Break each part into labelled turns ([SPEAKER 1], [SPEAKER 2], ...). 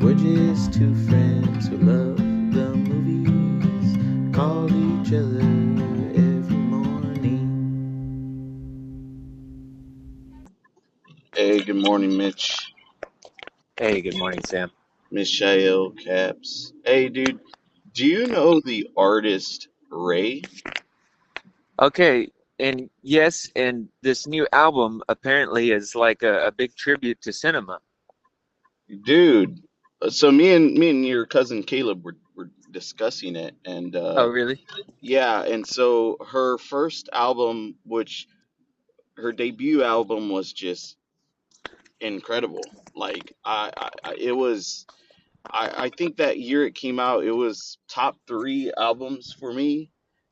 [SPEAKER 1] We're just two friends who love the movies, call each other every morning.
[SPEAKER 2] Hey, good morning, Mitch.
[SPEAKER 3] Hey, good morning, Sam.
[SPEAKER 2] Michael Caps. Hey, dude, do you know the artist Ray?
[SPEAKER 3] Okay, and yes, and this new album apparently is like a big tribute to cinema.
[SPEAKER 2] Dude, so me and your cousin Caleb were discussing it, and
[SPEAKER 3] Oh, really?
[SPEAKER 2] yeah, and so her first album, which her debut album, was just incredible. Like it was. I think that year it came out, it was top three albums for me.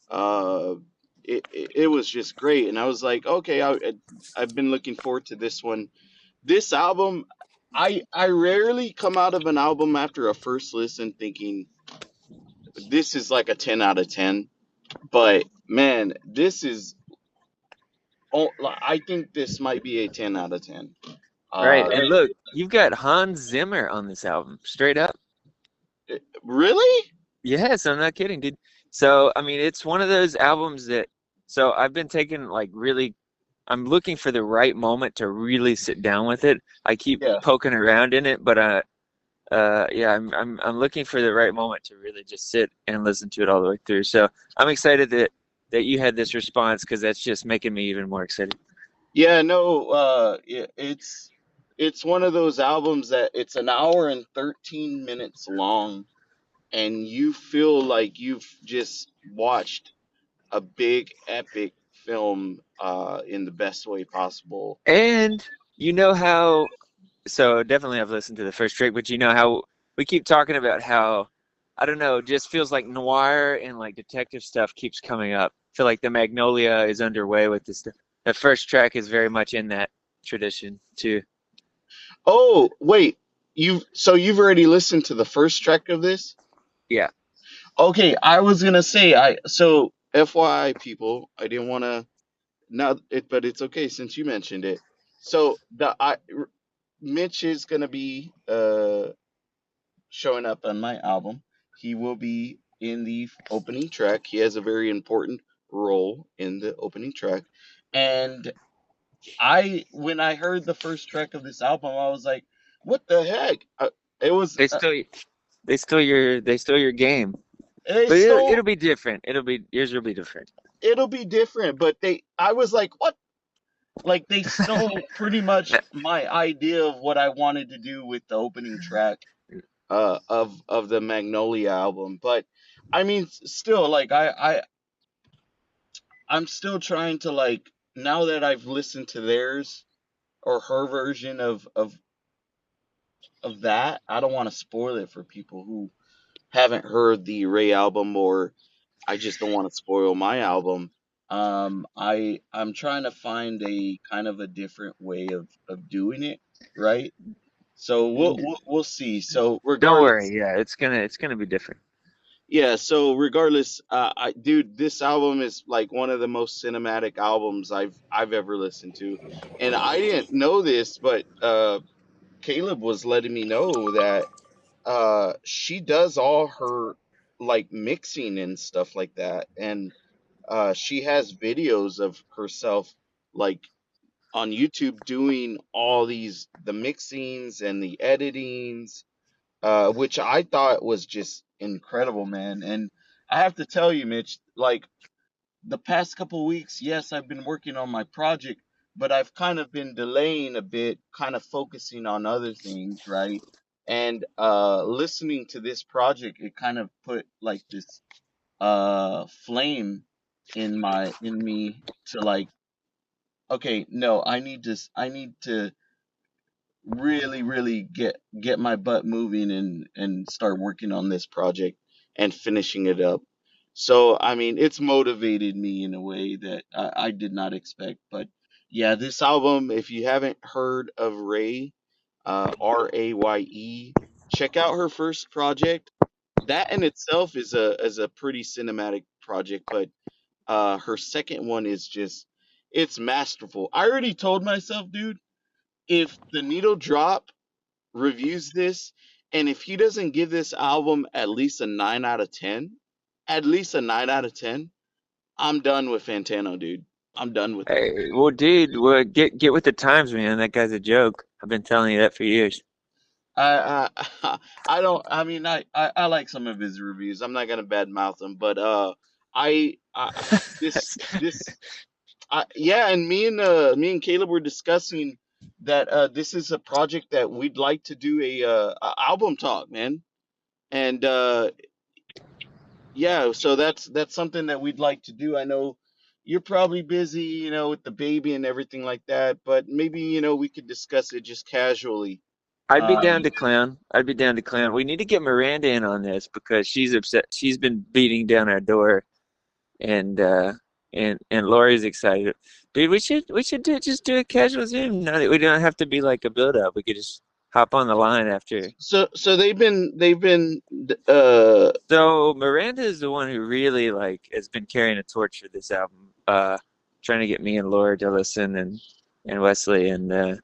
[SPEAKER 2] Uh, it was just great, and I was like, okay, I've been looking forward to this one. This album, I rarely come out of an album after a first listen thinking this is like a 10 out of 10, but man, this is. Oh, I think this might be a 10 out of 10.
[SPEAKER 3] Right.
[SPEAKER 2] Uh,
[SPEAKER 3] And look, you've got Hans Zimmer on this album, straight up.
[SPEAKER 2] really?
[SPEAKER 3] Yes, I'm not kidding, dude. So, I mean, it's one of those albums that, so I've been taking like really, I'm looking for the right moment to really sit down with it. I keep
[SPEAKER 2] Yeah.
[SPEAKER 3] poking around in it, but yeah, I'm looking for the right moment to really just sit and listen to it all the way through. So I'm excited that you had this response because that's just making me even more excited.
[SPEAKER 2] Yeah, no, it's one of those albums that it's an hour and 13 minutes long, and you feel like you've just watched a big epic film in the best way possible.
[SPEAKER 3] And you know how, so definitely I've listened to the first track, but you know how we keep talking about how, I don't know, it just feels like noir and like detective stuff keeps coming up. I feel like the Magnolia is underway with this stuff. The first track is very much in that tradition too.
[SPEAKER 2] Oh, wait, you've already listened to the first track of this?
[SPEAKER 3] Yeah.
[SPEAKER 2] Okay, I was gonna say so FYI people, I didn't want to not it, but it's okay since you mentioned it. So Mitch is gonna be showing up on my album. He will be in the opening track. He has a very important role in the opening track. And when I heard the first track of this album, I was like, "What the heck?" It was
[SPEAKER 3] They still they stole your game.
[SPEAKER 2] they
[SPEAKER 3] But
[SPEAKER 2] stole.
[SPEAKER 3] it'll be different. Yours will be different.
[SPEAKER 2] It'll be different, but I was like, "What?" Like they stole pretty much my idea of what I wanted to do with the opening track of the Magnolia album. But I mean, still, like I'm still trying to, like, now that I've listened to theirs or her version of that, I don't want to spoil it for people who haven't heard the Ray album, or I just don't want to spoil my album. I'm trying to find a kind of a different way of doing it, right? So we'll see. So
[SPEAKER 3] Don't
[SPEAKER 2] regardless,
[SPEAKER 3] worry. Yeah, it's gonna be different.
[SPEAKER 2] yeah, so regardless, dude, this album is like one of the most cinematic albums I've ever listened to, and I didn't know this, but Caleb was letting me know that she does all her like mixing and stuff like that, and she has videos of herself like on YouTube doing all the mixings and the editings, which I thought was just incredible, man. And I have to tell you, Mitch, like the past couple weeks, yes, I've been working on my project, but I've kind of been delaying a bit, kind of focusing on other things, right? And listening to this project, it kind of put like this flame in me to like, okay, no, I need to really get my butt moving and start working on this project and finishing it up. So I mean, it's motivated me in a way that I did not expect. But yeah, this album, if you haven't heard of Raye, Raye, check out her first project. That in itself is a pretty cinematic project, but her second one is just, it's masterful. I already told myself, dude, if the needle drop reviews this And if he doesn't give this album at least a 9 out of 10, at least a 9 out of 10, I'm done with Fantano, dude. I'm done with him.
[SPEAKER 3] Hey, well, dude, well, get with the times, man. That guy's a joke. I've been telling you that for years.
[SPEAKER 2] I don't. I mean, I like some of his reviews. I'm not gonna badmouth him, but this this yeah, and me and Caleb were discussing that this is a project that we'd like to do a album talk, man. And yeah, so that's something that we'd like to do. I know you're probably busy, with the baby and everything like that, but maybe we could discuss it just casually.
[SPEAKER 3] I'd be down
[SPEAKER 2] Um,
[SPEAKER 3] to clown. I'd be down to clown. We need to get Miranda in on this because she's upset. She's been beating down our door, and and Lori's excited. Dude, we should just do a casual Zoom. No, we don't have to be like a build up. We could just hop on the line after.
[SPEAKER 2] so they've been
[SPEAKER 3] So Miranda is the one who really like has been carrying a torch for this album, trying to get me and Laura to listen and Wesley and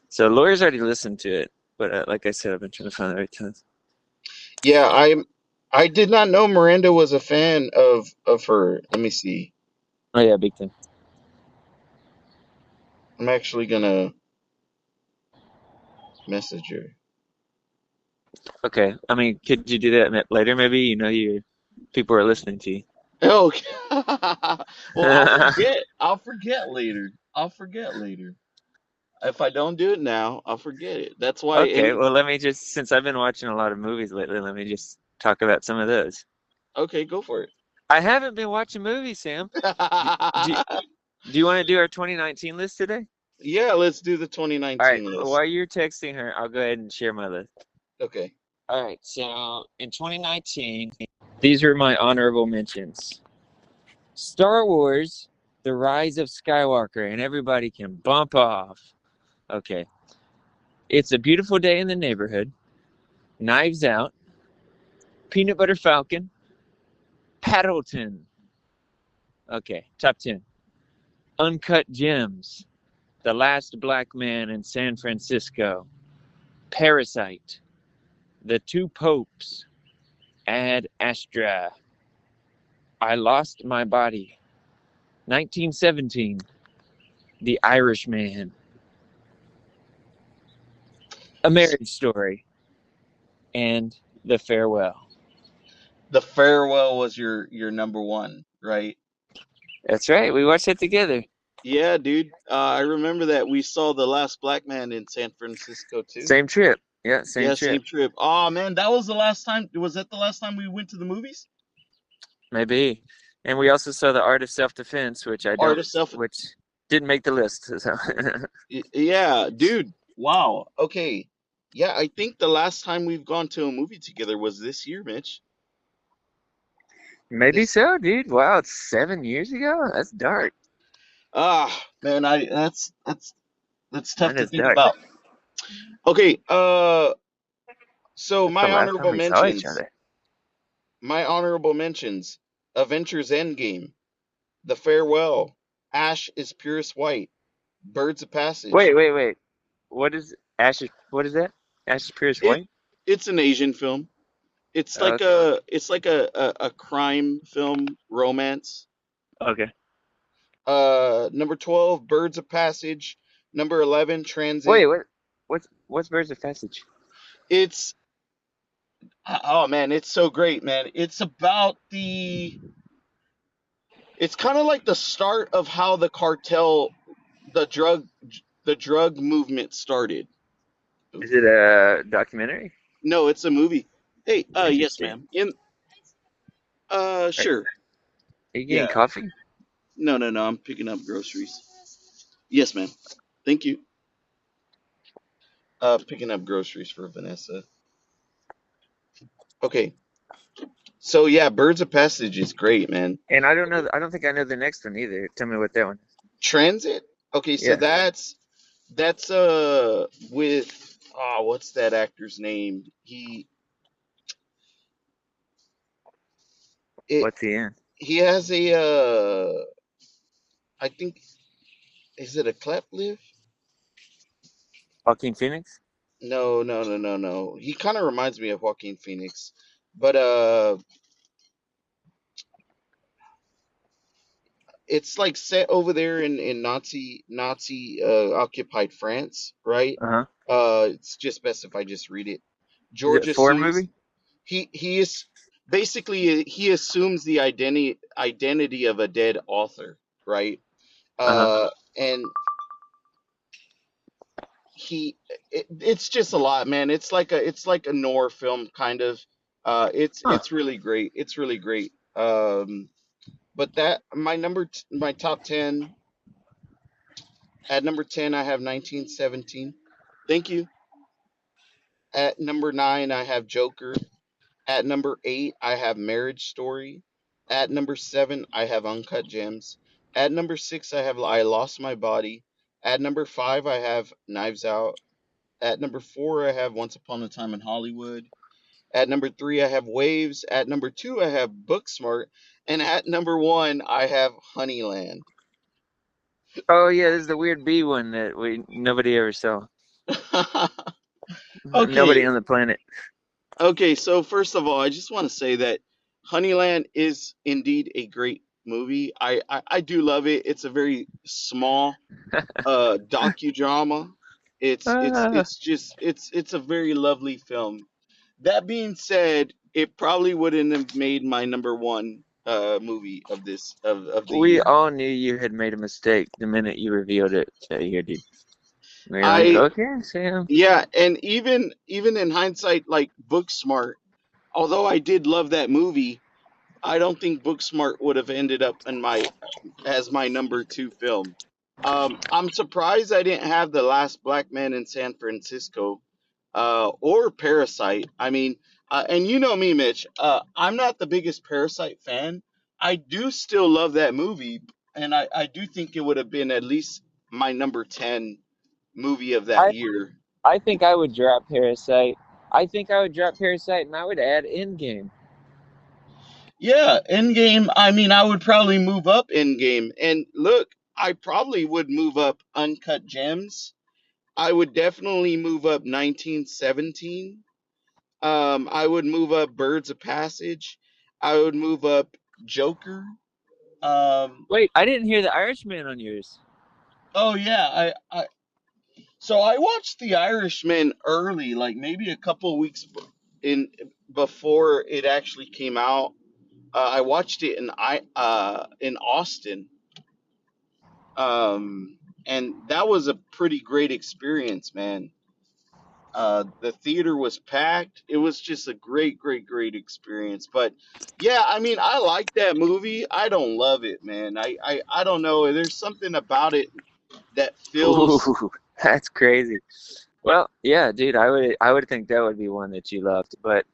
[SPEAKER 3] so Laura's already listened to it, but like I said, I've been trying to find the right times.
[SPEAKER 2] yeah, I did not know Miranda was a fan of her. Let me see.
[SPEAKER 3] Oh yeah, big time.
[SPEAKER 2] I'm actually gonna message her.
[SPEAKER 3] Okay, I mean, could you do that later? Maybe your people are listening to you.
[SPEAKER 2] Oh, well, I'll forget. I'll forget later. I'll forget later. If I don't do it now, I'll forget it. That's why
[SPEAKER 3] Okay,
[SPEAKER 2] any.
[SPEAKER 3] well, let me just since I've been watching a lot of movies lately, let me just talk about some of those.
[SPEAKER 2] Okay, go for it.
[SPEAKER 3] I haven't been watching movies, Sam. Do, do, do you want to do our 2019 list today?
[SPEAKER 2] Yeah, let's do the
[SPEAKER 3] All right,
[SPEAKER 2] 2019 list.
[SPEAKER 3] while you're texting her, I'll go ahead and share my list.
[SPEAKER 2] Okay.
[SPEAKER 3] All right, so in 2019, these are my honorable mentions. Star Wars, The Rise of Skywalker, and everybody can bump off. Okay. It's a Beautiful Day in the Neighborhood, Knives Out, Peanut Butter Falcon, Paddleton. Okay, top 10. Uncut Gems, The Last Black Man in San Francisco, Parasite, The Two Popes, Ad Astra, I Lost My Body, 1917, The Irishman, A Marriage Story, and The Farewell.
[SPEAKER 2] The Farewell was your number one, right?
[SPEAKER 3] That's right, we watched it together.
[SPEAKER 2] Yeah, dude. I remember that we saw The Last Black Man in San Francisco too.
[SPEAKER 3] Same trip. Yeah, same
[SPEAKER 2] Yeah,
[SPEAKER 3] trip.
[SPEAKER 2] same trip. Oh man, that was the last time. Was that the last time we went to the movies?
[SPEAKER 3] Maybe. And we also saw The Art of Self-Defense,
[SPEAKER 2] Art of Self.
[SPEAKER 3] which didn't make the list. So.
[SPEAKER 2] Yeah, dude. Wow. Okay. Yeah, I think the last time we've gone to a movie together was this year, Mitch.
[SPEAKER 3] Maybe
[SPEAKER 2] This.
[SPEAKER 3] so, dude. Wow, it's 7 years ago? That's dark.
[SPEAKER 2] Man, I that's tough
[SPEAKER 3] That
[SPEAKER 2] to
[SPEAKER 3] is
[SPEAKER 2] think
[SPEAKER 3] dark.
[SPEAKER 2] about. Okay. So
[SPEAKER 3] That's the last time we saw each other.
[SPEAKER 2] My honorable mentions: Avengers Endgame, The Farewell, Ash is Purest White, Birds of Passage.
[SPEAKER 3] Wait. What is that? Ashes Pierce
[SPEAKER 2] It
[SPEAKER 3] White?
[SPEAKER 2] it's an Asian film. It's like
[SPEAKER 3] Okay.
[SPEAKER 2] a crime film romance.
[SPEAKER 3] Okay.
[SPEAKER 2] Number 12, Birds of Passage. Number 11,
[SPEAKER 3] Wait,
[SPEAKER 2] Transit.
[SPEAKER 3] what's Birds of Passage?
[SPEAKER 2] It's oh man, it's so great, man. It's kind of like the start of how the cartel, the drug the drug movement started.
[SPEAKER 3] Is it a documentary?
[SPEAKER 2] No, it's a movie. Hey, yes,
[SPEAKER 3] Interesting.
[SPEAKER 2] ma'am.
[SPEAKER 3] Are,
[SPEAKER 2] Sure.
[SPEAKER 3] are you getting
[SPEAKER 2] Yeah.
[SPEAKER 3] coffee?
[SPEAKER 2] No, no, no. I'm picking up groceries. Yes, ma'am. Thank you. Picking up groceries for Vanessa. Okay. So yeah, Birds of Passage is great, man.
[SPEAKER 3] And I don't know. I don't think I know the next one either. Tell me what that one is.
[SPEAKER 2] Transit. Okay, so
[SPEAKER 3] Yeah.
[SPEAKER 2] that's with what's that actor's name? It
[SPEAKER 3] What's he in?
[SPEAKER 2] he has a I think, is it a cleft lift?
[SPEAKER 3] Joaquin Phoenix?
[SPEAKER 2] No, no, no, no, no. He kind of reminds me of Joaquin Phoenix, but it's like set over there in Nazi occupied France, right?
[SPEAKER 3] Uh-huh.
[SPEAKER 2] It's just best if I just read it.
[SPEAKER 3] Is it
[SPEAKER 2] George
[SPEAKER 3] a foreign
[SPEAKER 2] assumes
[SPEAKER 3] movie?
[SPEAKER 2] he is basically he assumes the identity of a dead author, right?
[SPEAKER 3] Uh-huh.
[SPEAKER 2] And he it's just a lot, man. It's like a noir film kind of.
[SPEAKER 3] Huh.
[SPEAKER 2] It's really great. It's really great. But that my top 10, at number 10 I have 1917. Thank you. At number 9 I have Joker. At number 8 I have Marriage Story. At number 7 I have Uncut Gems. At number 6 I have I Lost My Body. At number 5 I have Knives Out. At number 4 I have Once Upon a Time in Hollywood. At number 3 I have Waves. At number 2 I have Booksmart. And at number 1 I have Honeyland.
[SPEAKER 3] Oh yeah, this is the weird bee one that we nobody ever saw. Nobody
[SPEAKER 2] Okay,
[SPEAKER 3] on the planet.
[SPEAKER 2] okay. So first of all, I just want to say that Honeyland is indeed a great movie. I do love it. It's a very small docudrama.
[SPEAKER 3] Ah,
[SPEAKER 2] It's a very lovely film. That being said, it probably wouldn't have made my number one movie of the
[SPEAKER 3] we
[SPEAKER 2] year.
[SPEAKER 3] all knew you had made a mistake the minute you revealed it here, dude. We were like,
[SPEAKER 2] I
[SPEAKER 3] okay, Sam.
[SPEAKER 2] Yeah, and even in hindsight, like Booksmart, although I did love that movie, I don't think Booksmart would have ended up in my as my number two film. I'm surprised I didn't have The Last Black Man in San Francisco, or Parasite. I mean, and you know me, Mitch. I'm not the biggest Parasite fan. I do still love that movie, and I do think it would have been at least my number 10 movie of that
[SPEAKER 3] I
[SPEAKER 2] year.
[SPEAKER 3] I think I would drop Parasite. I think I would drop Parasite and I would add Endgame.
[SPEAKER 2] Yeah, Endgame. I mean, I would probably move up Endgame, and look, I probably would move up Uncut Gems. I would definitely move up 1917. I would move up Birds of Passage. I would move up Joker. Um,
[SPEAKER 3] Wait, I didn't hear the Irishman on yours.
[SPEAKER 2] oh yeah, so I watched The Irishman early, like maybe a couple of weeks in before it actually came out. I watched it in Austin, and that was a pretty great experience, man. The theater was packed. It was just a great, great, great experience. But yeah, I mean, I like that movie. I don't love it, man. I don't know. There's something about it that feels.
[SPEAKER 3] Ooh, that's crazy. Well, yeah, dude, I would think that would be one that you loved. But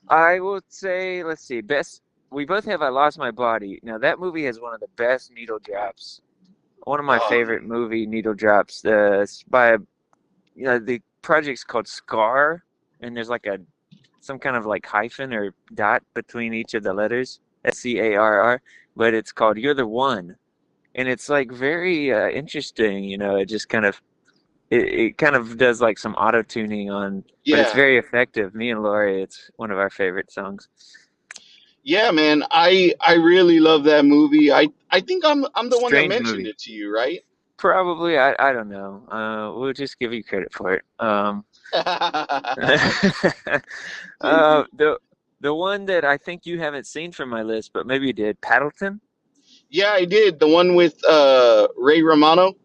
[SPEAKER 3] I would say, let's see, best. We both have I Lost My Body. Now that movie has one of the best needle drops. One of my
[SPEAKER 2] Oh,
[SPEAKER 3] favorite movie needle drops. It's by the project's called Scar, and there's like a some kind of like hyphen or dot between each of the letters, SCARR, but it's called You're the One, and it's like very interesting. It just kind of it kind of does like some auto tuning on, but it's
[SPEAKER 2] yeah,
[SPEAKER 3] very effective. Me and Lori, it's one of our favorite songs.
[SPEAKER 2] yeah, man. I really love that movie. I think I'm the one that
[SPEAKER 3] Strange
[SPEAKER 2] mentioned
[SPEAKER 3] movie.
[SPEAKER 2] it to you, right?
[SPEAKER 3] Probably, I don't know. We'll just give you credit for it.
[SPEAKER 2] Thank you.
[SPEAKER 3] The one that I think you haven't seen from my list, but maybe you did, Paddleton.
[SPEAKER 2] Yeah, I did the one with Ray Romano.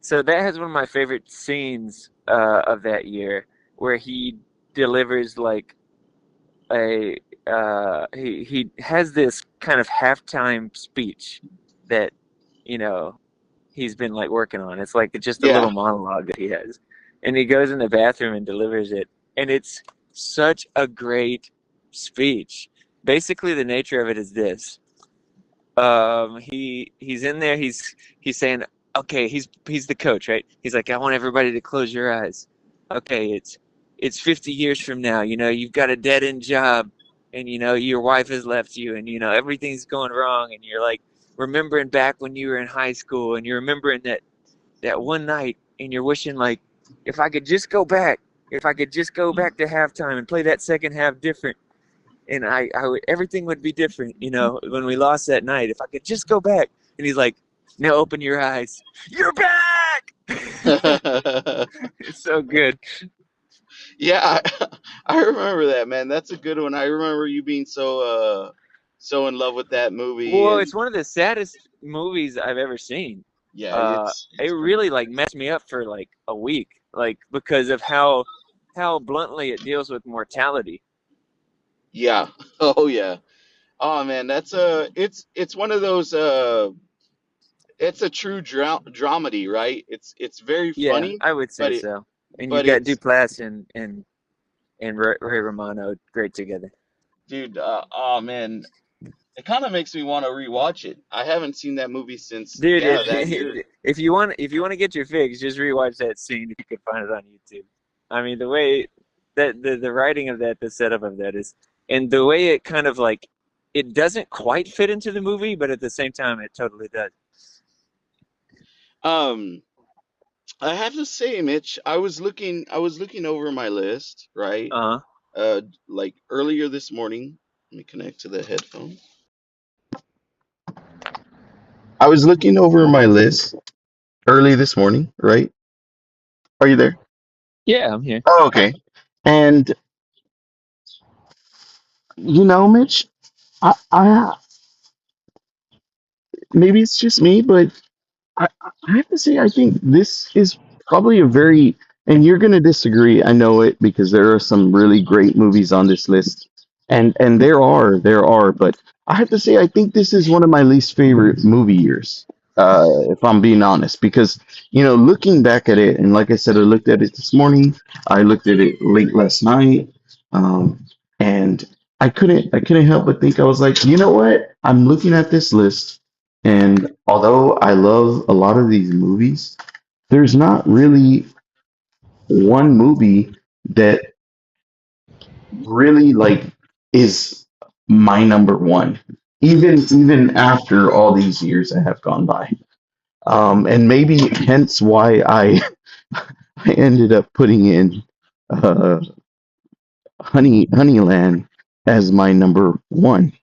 [SPEAKER 3] So that has one of my favorite scenes of that year, where he delivers like a he has this kind of halftime speech that you know he's been like working on. It's like just a
[SPEAKER 2] Yeah,
[SPEAKER 3] little monologue that he has, and he goes in the bathroom and delivers it, and it's such a great speech. Basically, the nature of it is this: he's in there, he's saying, okay, he's the coach, right? He's like, I want everybody to close your eyes. Okay, it's 50 years from now. You've got a dead end job, and your wife has left you, and everything's going wrong, and you're like remembering back when you were in high school, and you're remembering that one night, and you're wishing like, if I could just go back, if I could just go back to halftime and play that second half different, and everything would be different, when we lost that night. If I could just go back. And he's like, now open your eyes. You're back. It's so good.
[SPEAKER 2] Yeah, I remember that, man. That's a good one. I remember you being so in love with that movie,
[SPEAKER 3] Well,
[SPEAKER 2] and
[SPEAKER 3] it's one of the saddest movies I've ever seen.
[SPEAKER 2] yeah,
[SPEAKER 3] It
[SPEAKER 2] it's pretty.
[SPEAKER 3] really like messed me up for like a week, like because of how bluntly it deals with mortality.
[SPEAKER 2] Yeah. Oh yeah. Oh man, that's it's one of those it's a true dramedy, right? It's very
[SPEAKER 3] Yeah,
[SPEAKER 2] funny,
[SPEAKER 3] I would
[SPEAKER 2] but
[SPEAKER 3] say so. And you've got
[SPEAKER 2] it's
[SPEAKER 3] Duplass and Ray Romano great together.
[SPEAKER 2] dude, oh man, it kind of makes me want to rewatch it. I haven't seen that movie since
[SPEAKER 3] Dude,
[SPEAKER 2] yeah, that year.
[SPEAKER 3] if you want to get your fix, just rewatch that scene if you can find it on YouTube. I mean, the way that the writing of that, the setup of that is, and the way it kind of like it doesn't quite fit into the movie, but at the same time, it totally does.
[SPEAKER 2] Um, I have to say, Mitch, I was looking over my list, right?
[SPEAKER 3] Uh-huh.
[SPEAKER 2] Like earlier this morning. Let me connect to the headphones. I was looking over my list early this morning, right? Are you there?
[SPEAKER 3] Yeah, I'm here.
[SPEAKER 2] Oh, okay. And Mitch, I maybe it's just me, but I have to say, I think this is probably a very, and you're going to disagree. I know it because there are some really great movies on this list, and there are, but I have to say, I think this is one of my least favorite movie years, if I'm being honest, because looking back at it, and like I said, I looked at it this morning, I looked at it late last night, and I couldn't help but think I was like, you know what? I'm looking at this list. And although I love a lot of these movies, there's not really one movie that really like is my number one, even after all these years that have gone by. And maybe hence why I ended up putting in uh, Honeyland as my number one.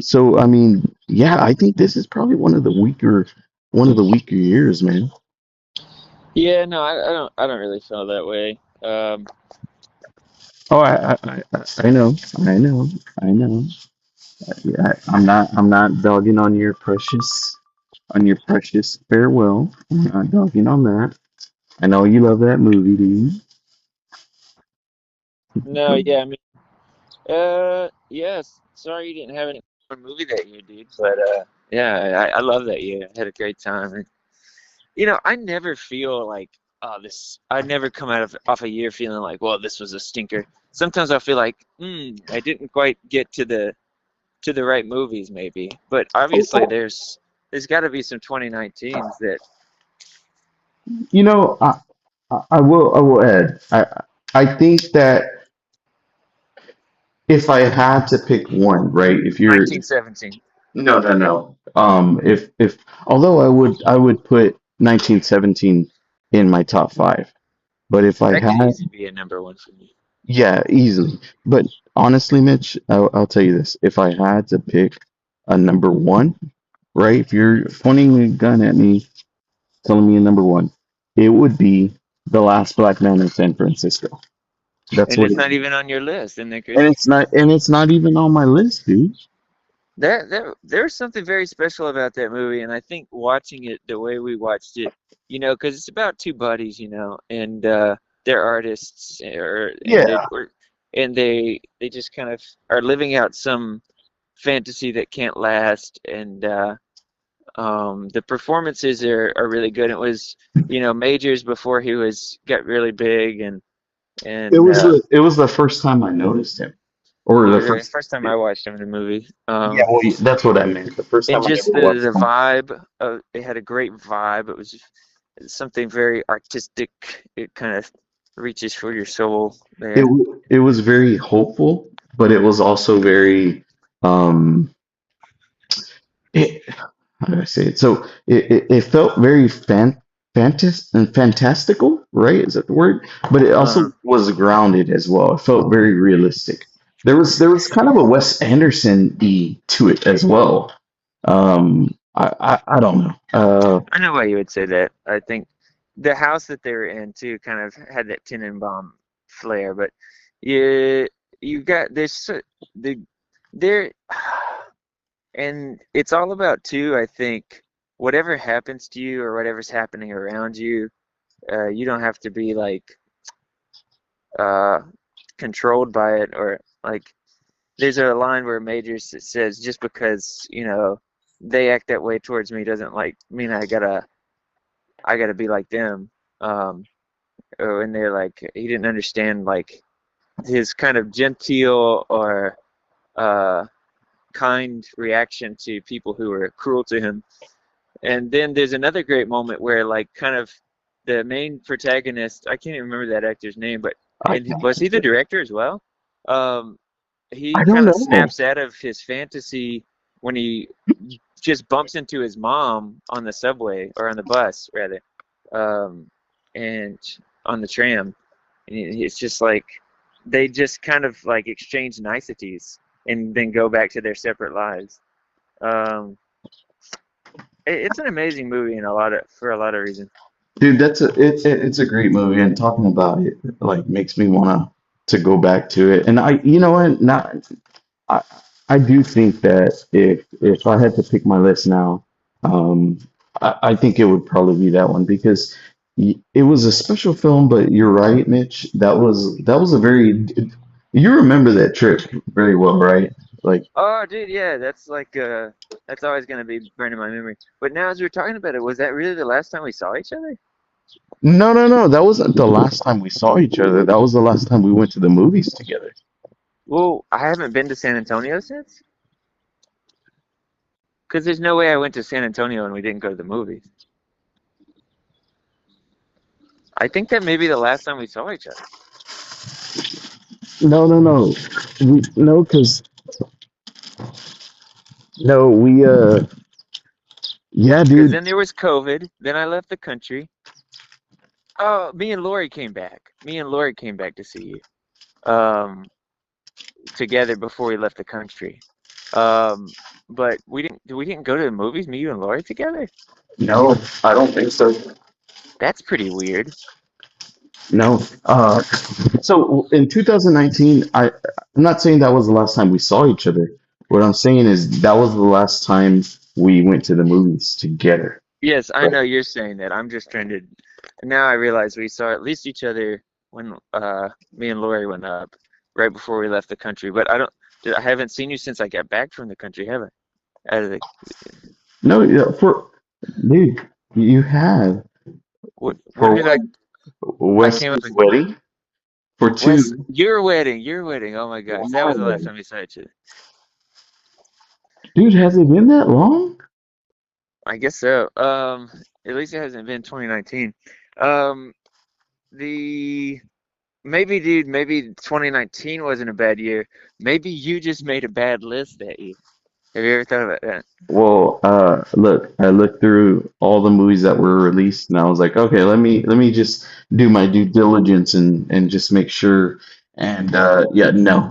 [SPEAKER 2] So I mean, yeah, I think this is probably one of the weaker years, man.
[SPEAKER 3] Yeah, no, I don't really feel that way.
[SPEAKER 2] Oh, I know, I know, I know. Yeah, I'm not dogging on your precious farewell. I'm not dogging on that. I know you love that movie, dude.
[SPEAKER 3] No, yeah, I mean, yes. Sorry you didn't have any fun movie that year, dude. But yeah, I love that year. I had a great time. And, I never feel like I never come out of off a year feeling like, well, this was a stinker. Sometimes I feel like, I didn't quite get to the right movies, maybe. But
[SPEAKER 2] Oh,
[SPEAKER 3] obviously,
[SPEAKER 2] oh,
[SPEAKER 3] there's got to be some 2019s that
[SPEAKER 2] you know, I will add. I think that if I had to pick one, right? If you're
[SPEAKER 3] 1917.
[SPEAKER 2] No, no, no. If although I would put 1917 in my top five, but if I
[SPEAKER 3] That could
[SPEAKER 2] had,
[SPEAKER 3] easily be a number one for me.
[SPEAKER 2] yeah, easily. But honestly, Mitch, I'll tell you this: if I had to pick a number one, right? If you're pointing a gun at me, telling me a number one, it would be The Last Black Man in San Francisco. That's
[SPEAKER 3] And
[SPEAKER 2] what
[SPEAKER 3] it's
[SPEAKER 2] it,
[SPEAKER 3] not even on your list, isn't that
[SPEAKER 2] and
[SPEAKER 3] crazy?
[SPEAKER 2] it's not even on my list, dude.
[SPEAKER 3] There's something very special about that movie, and I think watching it the way we watched it, because it's about two buddies, and they're artists, and
[SPEAKER 2] Yeah,
[SPEAKER 3] they just kind of are living out some fantasy that can't last, and the performances are really good. It was, Majors before he was got really big, and
[SPEAKER 2] it
[SPEAKER 3] and
[SPEAKER 2] was the first time I noticed him, or the
[SPEAKER 3] really the
[SPEAKER 2] first.
[SPEAKER 3] first time I watched him in a movie.
[SPEAKER 2] Yeah, well, that's what I meant. The first
[SPEAKER 3] And
[SPEAKER 2] time I
[SPEAKER 3] just
[SPEAKER 2] ever
[SPEAKER 3] the
[SPEAKER 2] watched one.
[SPEAKER 3] vibe it had a great vibe. It was something very artistic. It kind of reaches for your soul there.
[SPEAKER 2] It was very hopeful, but it was also very um it, how do I say it? So it felt very
[SPEAKER 1] fantastical, right? Is that the word? But it
[SPEAKER 3] Uh,
[SPEAKER 1] also was grounded as well. It felt very realistic. There was kind of a Wes Anderson y to it as well. I don't know.
[SPEAKER 3] I know why you would say that. I think the house that they were in too kind of had that Tenenbaum flair, but you you got the there, and it's all about too. I think whatever happens to you or whatever's happening around you, you don't have to be like uh controlled by it or like. There's a line where Majors says just because they act that way towards me doesn't like mean I gotta be like them. Um, and they're like he didn't understand like his kind of genteel or uh, kind reaction to people who were cruel to him. And then there's another great moment where like kind of the main protagonist, I can't even remember that actor's name, but
[SPEAKER 1] I
[SPEAKER 3] and was he the director as well? Um, he
[SPEAKER 1] I don't
[SPEAKER 3] kind of
[SPEAKER 1] know.
[SPEAKER 3] snaps out of his fantasy when he just bumps into his mom on the subway or on the bus rather, um, and on the tram. And it's just like they just kind of like exchange niceties and then go back to their separate lives. Um, it's an amazing movie in for a lot of reasons.
[SPEAKER 1] Dude, it's a great movie, and talking about it like makes me wanna to go back to it. And you know what, not I I do think that if I had to pick my list now, um, I think it would probably be that one because it was a special film. But you're right, Mitch. That was a very you remember that trip very well, right? Like,
[SPEAKER 3] Oh, dude, yeah, that's always gonna be burned in my memory. But now, as we are talking about it, was that really the last time we saw each other?
[SPEAKER 1] no, no, no, that wasn't the last time we saw each other. That was the last time we went to the movies together.
[SPEAKER 3] Well, I haven't been to San Antonio since, because there's no way I went to San Antonio and we didn't go to the movies. I think that may be the last time we saw each other.
[SPEAKER 1] No, no, no, no, because no, yeah,
[SPEAKER 3] Because
[SPEAKER 1] dude.
[SPEAKER 3] then there was COVID. Then I left the country. Oh, me and Lori came back. Me and Lori came back to see you. Together before we left the country. Um, but we didn't go to the movies, me, you, and Lori together?
[SPEAKER 1] No, I don't think so.
[SPEAKER 3] That's pretty weird.
[SPEAKER 1] No. So in 2019, I'm not saying that was the last time we saw each other. What I'm saying is that was the last time we went to the movies together.
[SPEAKER 3] Yes, I
[SPEAKER 1] Right.
[SPEAKER 3] know you're saying that. I'm just trying to. Now I realize we saw at least each other when me and Lori went up right before we left the country. But I haven't seen you since I got back from the country, have I? Out of the,
[SPEAKER 1] No, yeah, for dude, you have
[SPEAKER 3] when
[SPEAKER 1] for
[SPEAKER 3] did I?
[SPEAKER 1] one,
[SPEAKER 3] I came up
[SPEAKER 1] Wesley's
[SPEAKER 3] and
[SPEAKER 1] wedding. For
[SPEAKER 3] Wes,
[SPEAKER 1] two,
[SPEAKER 3] your wedding, your wedding. Oh my gosh, that
[SPEAKER 1] my
[SPEAKER 3] was the last
[SPEAKER 1] wedding.
[SPEAKER 3] time we saw each other.
[SPEAKER 1] Dude, has it been that long?
[SPEAKER 3] I guess so. At least it hasn't been 2019. Um, the maybe, dude, maybe 2019 wasn't a bad year. Maybe you just made a bad list that year. Have you ever thought about that?
[SPEAKER 1] Well, look, I looked through all the movies that were released, and I was like, okay, let me just do my due diligence and just make sure. And yeah, no,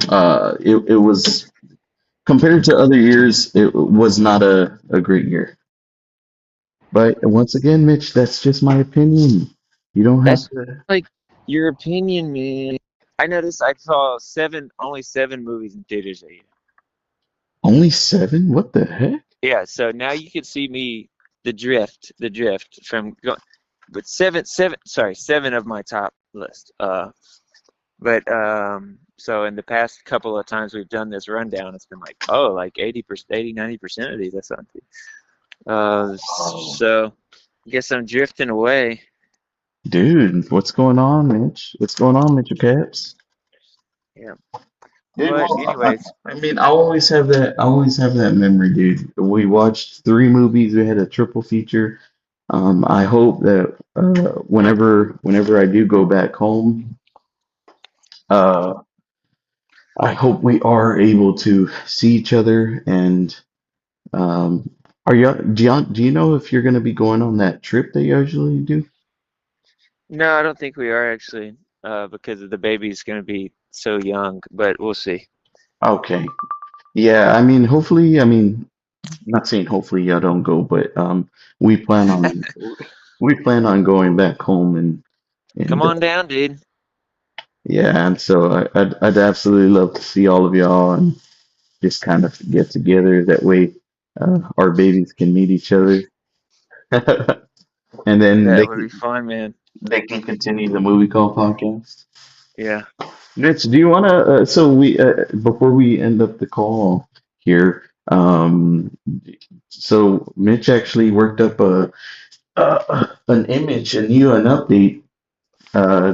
[SPEAKER 1] it was compared to other years, it was not a great year. But once again, Mitch, that's just my opinion. You don't have
[SPEAKER 3] That's
[SPEAKER 1] to.
[SPEAKER 3] like your opinion, man. I noticed I saw only seven movies in theaters that year.
[SPEAKER 1] Only seven? What the heck?
[SPEAKER 3] Yeah, so now you can see me, the drift from going, but seven of my top list. But so in the past couple of times we've done this rundown, it's been like, oh, like 80%, 80, 90% of these I saw.
[SPEAKER 1] Oh,
[SPEAKER 3] So I guess I'm drifting away.
[SPEAKER 1] dude, what's going on, Mitch? What's going on, Mitchell Caps?
[SPEAKER 3] Yeah.
[SPEAKER 1] Dude,
[SPEAKER 3] But
[SPEAKER 1] well,
[SPEAKER 3] anyways,
[SPEAKER 1] I mean, I always have that. I always have that memory, dude. We watched three movies. We had a triple feature. I hope that whenever I do go back home, uh, I hope we are able to see each other. And are you do you know if you're going to be going on that trip that you usually do?
[SPEAKER 3] No, I don't think we are actually, because the baby's going to be so young, but we'll see.
[SPEAKER 1] Okay. Yeah, I mean, hopefully, I mean, not saying hopefully I don't go, but we plan on we plan on going back home
[SPEAKER 3] Come
[SPEAKER 1] and
[SPEAKER 3] on down, dude.
[SPEAKER 1] yeah, and so I'd absolutely love to see all of y'all and just kind of get together. That way, our babies can meet each other, and then
[SPEAKER 3] That would be fun, man.
[SPEAKER 1] they can continue the movie call podcast.
[SPEAKER 3] Yeah.
[SPEAKER 1] Mitch, do you want to? So we before we end up the call here, so Mitch actually worked up an image, an update. Uh,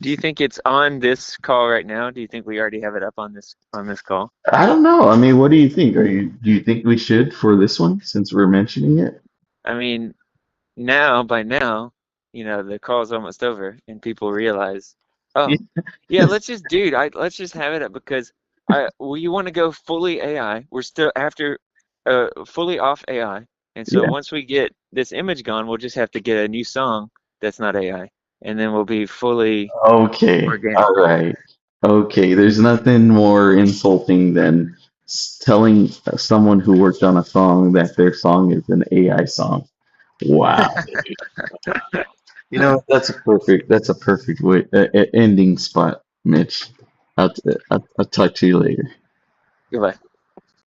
[SPEAKER 3] Do you think it's on this call right now? Do you think we already have it up on this call?
[SPEAKER 1] I don't know. I mean, what do you think? Do you think we should for this one since we're mentioning it?
[SPEAKER 3] I mean, by now, the call's almost over and people realize, oh, yeah, let's just have it up because we want to go fully AI. We're still after fully off AI. And so
[SPEAKER 1] Yeah.
[SPEAKER 3] once we get this image gone, we'll just have to get a new song that's not AI. And then we'll be fully
[SPEAKER 1] Okay.
[SPEAKER 3] organic.
[SPEAKER 1] All right. Okay. There's nothing more insulting than telling someone who worked on a song that their song is an AI song. Wow. You know, that's a perfect way, ending spot, Mitch. I'll talk to you later.
[SPEAKER 3] Goodbye.